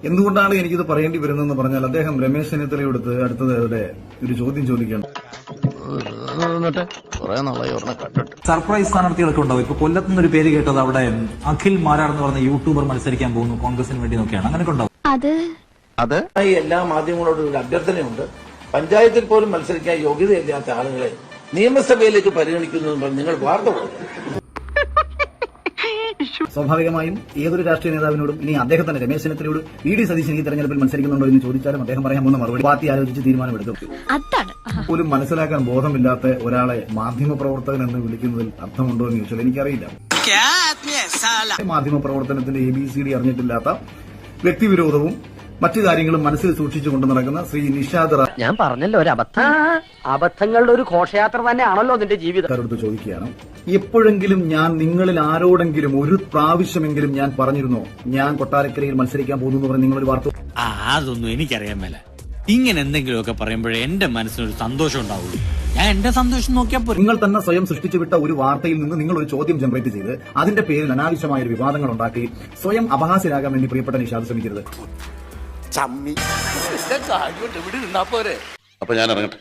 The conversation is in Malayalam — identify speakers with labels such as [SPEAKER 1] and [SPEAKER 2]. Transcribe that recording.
[SPEAKER 1] എന്തുകൊണ്ടാണ് എനിക്കിത് പറയേണ്ടി വരുന്നതെന്ന് പറഞ്ഞാൽ അദ്ദേഹം രമേശ് ചെന്നിത്തലയോടുത്ത് അടുത്തത് ഒരു ചോദ്യം ചോദിക്കണം.
[SPEAKER 2] സർപ്രൈസ് സ്ഥാനാർത്ഥികളൊക്കെ ഉണ്ടാവും. ഇപ്പൊ കൊല്ലത്ത് നിന്നൊരു പേര് കേട്ടത് അവിടെ അഖിൽ മാരാർ എന്ന് പറഞ്ഞ യൂട്യൂബർ മത്സരിക്കാൻ പോകുന്നു കോൺഗ്രസിന് വേണ്ടി നോക്കിയാണ്. അങ്ങനെയൊക്കെ ഉണ്ടാവും.
[SPEAKER 3] അത് എല്ലാ മാധ്യമങ്ങളോടും ഒരു അഭ്യർത്ഥനയുണ്ട്. പഞ്ചായത്തിൽ പോലും മത്സരിക്കാൻ യോഗ്യതയില്ലാത്ത ആളുകളെ നിയമസഭയിലേക്ക് പരിഗണിക്കുന്നു നിങ്ങൾ വാർത്ത കൊടുക്കും.
[SPEAKER 1] സ്വാഭാവികമായും ഏതൊരു രാഷ്ട്രീയ നേതാവിനോടും ഇനി അദ്ദേഹത്തിന് രമേശ് ചെന്നിത്തലയോട് വി ഡി സതീശൻ ഈ തെരഞ്ഞെടുപ്പിൽ മത്സരിക്കുന്നുണ്ടോ എന്ന് ചോദിച്ചാലും അദ്ദേഹം പറയാൻ പോകുന്ന മറുപടി പാർട്ടി ആലോചിച്ച് തീരുമാനമെടുക്കും. പോലും മനസ്സിലാക്കാൻ ബോധമില്ലാത്ത ഒരാളെ മാധ്യമപ്രവർത്തകൻ എന്ന് വിളിക്കുന്നതിൽ അർത്ഥമുണ്ടോ എന്ന് ചോദിച്ചാൽ എനിക്കറിയില്ല. മാധ്യമപ്രവർത്തനത്തിന്റെ ABCD അറിഞ്ഞിട്ടില്ലാത്ത വ്യക്തിവിരോധവും മറ്റു കാര്യങ്ങളും മനസ്സിൽ സൂക്ഷിച്ചുകൊണ്ട് നടക്കുന്ന ശ്രീ നിഷാദ്
[SPEAKER 4] ഞാൻ പറഞ്ഞല്ലോ ഒരു അബദ്ധങ്ങളുടെ ഒരു ഘോഷയാത്ര തന്നെയാണല്ലോ നിന്റെ ജീവിതം.
[SPEAKER 1] ചോദിക്കുകയാണ്, എപ്പോഴെങ്കിലും ഞാൻ നിങ്ങളിൽ ആരോടെങ്കിലും ഒരു പ്രാവശ്യമെങ്കിലും ഞാൻ പറഞ്ഞിരുന്നോ ഞാൻ കൊട്ടാരക്കരയിൽ മത്സരിക്കാൻ പോകുന്നു എന്ന് പറഞ്ഞ് നിങ്ങളൊരു വാർത്ത?
[SPEAKER 5] അതൊന്നും എനിക്കറിയാൻ മേല. ഇങ്ങനെ എന്തെങ്കിലുമൊക്കെ പറയുമ്പോഴേ എന്റെ മനസ്സിനൊരു സന്തോഷം ഉണ്ടാവുള്ളൂ. ഞാൻ എന്റെ സന്തോഷം നോക്കിയപ്പോൾ
[SPEAKER 1] നിങ്ങൾ തന്നെ സ്വയം സൃഷ്ടിച്ചുവിട്ട ഒരു വാർത്തയിൽ നിന്ന് നിങ്ങൾ ഒരു ചോദ്യം ജനറേറ്റ് ചെയ്ത് അതിന്റെ പേരിൽ അനാവശ്യമായ ഒരു വിവാദങ്ങൾ ഉണ്ടാക്കി സ്വയം അപഹാസ്യരാകാൻ വേണ്ടി പ്രിയപ്പെട്ട നിഷാദ് ശ്രമിക്കരുത്.
[SPEAKER 3] ചമ്മി.
[SPEAKER 6] അപ്പൊ ഞാൻ ഇറങ്ങട്ടെ.